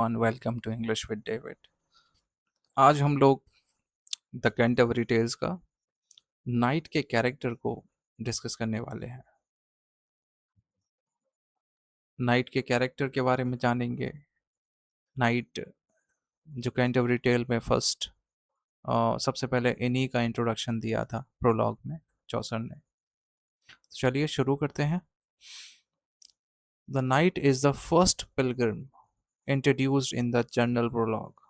Welcome to English with David. आज हम लोग द कैंटरबरी टेल्स का नाइट के कैरेक्टर को डिस्कस करने वाले हैं। नाइट के कैरेक्टर के बारे में जानेंगे। नाइट जो कैंटरबरी टेल में फर्स्ट सबसे पहले इन्हीं का इंट्रोडक्शन दिया था प्रोलॉग में, चौसर ने। तो चलिए शुरू करते हैं। The knight is the first pilgrim introduced in the general prologue.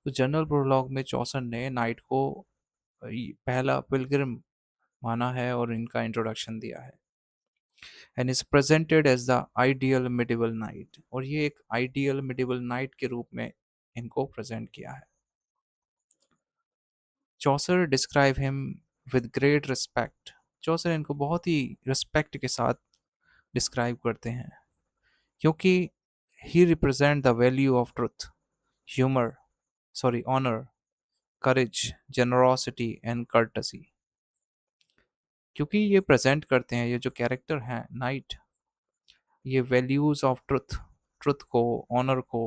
तो जर्नल प्रोलॉग में चौसर ने नाइट को पहला पिलग्रिम माना है और इनका इंट्रोडक्शन दिया है। And is presented as the ideal medieval knight, और ये एक आइडियल मिडिवल नाइट के रूप में इनको प्रेजेंट किया है। Chaucer describe him with great respect. Chaucer इनको बहुत ही रिस्पेक्ट के साथ डिस्क्राइब करते हैं, क्योंकि he represent the value of truth, humour, honour, courage, generosity and courtesy. क्योंकि ये प्रेजेंट करते हैं, ये जो कैरेक्टर हैं नाइट, ये वैल्यूज ऑफ ट्रुथ, ट्रुथ को, ऑनर को,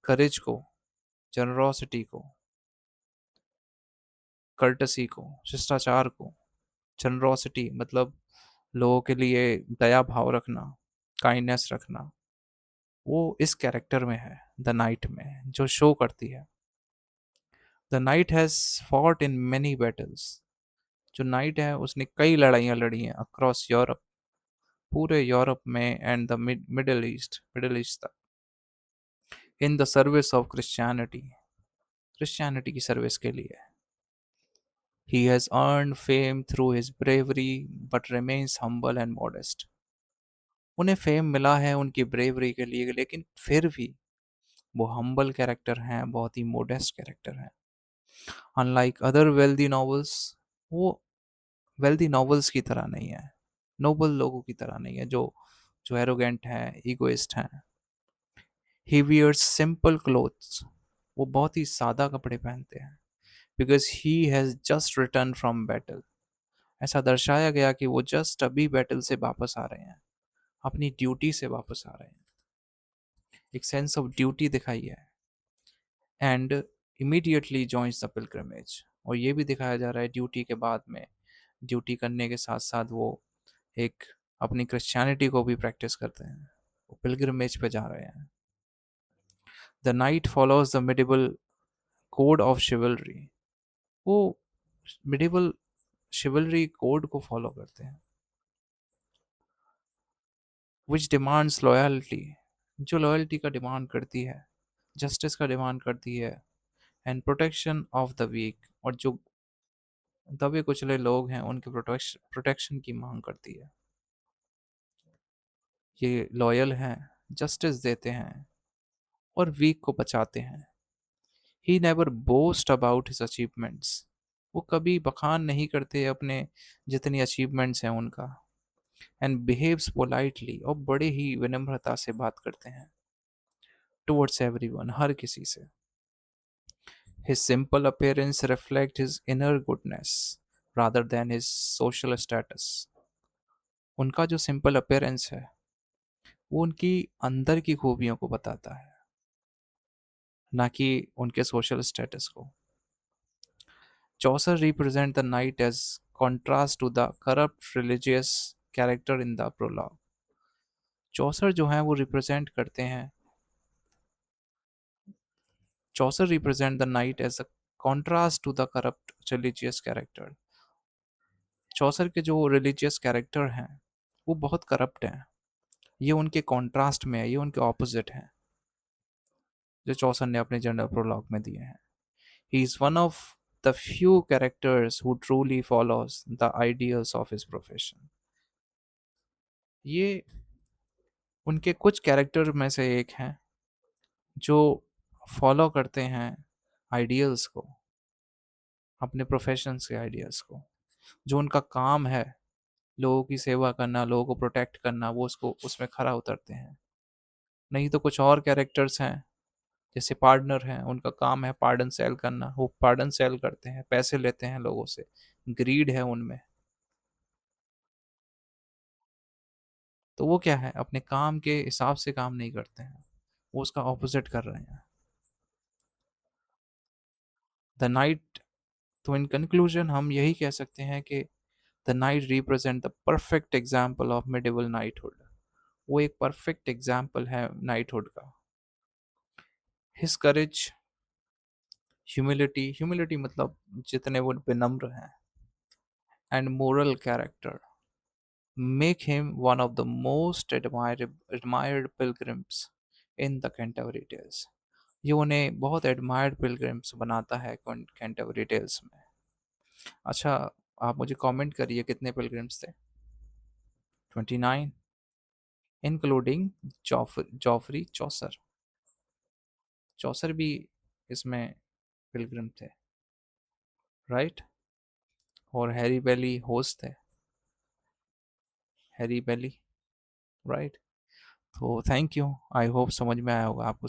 करेज को, जनरोसिटी को, कर्टसी को, शिष्टाचार को। जनरोसिटी मतलब लोगों के लिए दया भाव रखना, काइंडनेस रखना, वो इस कैरेक्टर में है, द नाइट में जो शो करती है। The night has fought in many battles. जो नाइट है उसने कई लड़ाइयाँ लड़ी हैं अक्रॉस यूरोप, पूरे यूरोप में, एंड द मिडिल ईस्ट तक, in the service of Christianity, Christianity की सर्विस के लिए। He has earned fame through his bravery but remains humble and modest. उन्हें फेम मिला है उनकी ब्रेवरी के लिए, लेकिन फिर भी वो हम्बल कैरेक्टर हैं, बहुत ही मोडेस्ट कैरेक्टर हैं। अनलाइक अदर वेल्दी नॉवेल्स, वो वेल्दी नॉवेल्स की तरह नहीं है, नोबल लोगों की तरह नहीं है जो जो एरोगेंट हैं, ईगोइस्ट हैं। ही वियर्स सिंपल क्लोथ्स, वो बहुत ही सादा कपड़े पहनते हैं। Because he has just return from battle, ऐसा दर्शाया गया कि वो जस्ट अभी बैटल से वापस आ रहे हैं, अपनी ड्यूटी से वापस आ रहे हैं। एक सेंस ऑफ ड्यूटी दिखाई है। And immediately joins the pilgrimage, और ये भी दिखाया जा रहा है ड्यूटी के बाद में, ड्यूटी करने के साथ साथ वो एक अपनी क्रिश्चियनिटी को भी प्रैक्टिस करते हैं, वो पिलग्रिमेज पे जा रहे हैं। The knight follows the medieval code of chivalry, वो मिडिवल शिवलरी कोड को फॉलो करते हैं। विच डिमांड्स लॉयल्टी, जो लॉयल्टी का डिमांड करती है, जस्टिस का डिमांड करती है, and protection of the weak, और जो दबे कुचले लोग हैं उनके प्रोटेक्शन की मांग करती है। ये लॉयल हैं, जस्टिस देते हैं और वीक को बचाते हैं। He never boast about his achievements, वो कभी बखान नहीं करते अपने जितनी अचीवमेंट्स हैं उनका। एंड बिहेव्स पोलाइटली, और बड़े ही विनम्रता से बात करते हैं टुवर्ड्स एवरीवन, हर किसी से। His simple appearance reflects his inner goodness rather than his social status. उनका जो सिंपल अपीयरेंस है वो उनकी अंदर की खूबियों को बताता है, ना कि उनके सोशल स्टेटस को। Chaucer represent the knight as contrast to the corrupt religious character in the prologue. Chaucer जो है वो रिप्रेजेंट करते हैं, Chaucer represent the knight as a contrast to the corrupt religious character. Chaucer के जो religious character हैं वो बहुत करप्ट हैं, ये उनके कॉन्ट्रास्ट में है, ये उनके ऑपोजिट हैं जो चौसर ने अपने जनरल प्रोलॉग में दिए हैं। He is one of the few characters who truly follows the ideals of his profession. ये उनके कुछ कैरेक्टर में से एक हैं जो फॉलो करते हैं आइडियल्स को, अपने प्रोफेशन के आइडियल्स को। जो उनका काम है लोगों की सेवा करना, लोगों को प्रोटेक्ट करना, वो उसको उसमें खरा उतरते हैं। नहीं तो कुछ और कैरेक्टर्स हैं जैसे पार्टनर हैं, उनका काम है पार्डन सेल करना, वो पार्डन सेल करते हैं, पैसे लेते हैं लोगों से, ग्रीड है उनमें। तो वो क्या है, अपने काम के हिसाब से काम नहीं करते हैं, वो उसका ऑपोजिट कर रहे हैं। द नाइट, तो इन कंक्लूजन हम यही कह सकते हैं कि the night represent the perfect example of medieval knighthood. वो एक परफेक्ट एग्जाम्पल है नाइटहुड का। हिज करेज, ह्यूमिलिटी, ह्यूमिलिटी मतलब जितने वो विनम्र हैं, and moral character make him one of the most admired pilgrims in the Canterbury Tales। ये उन्हें बहुत एडमायर्ड पिलग्रिम्स बनाता है कैंटरबरी टेल्स में। अच्छा, आप मुझे कमेंट करिए कितने पिलग्रिम्स थे। 29, इंक्लूडिंग जॉफरी चौसर। चौसर भी इसमें पिलग्रिम थे, राइट। और हैरी बेली होस्ट थे, हैरी बेली, राइट। तो थैंक यू, आई होप समझ में आया होगा आपको।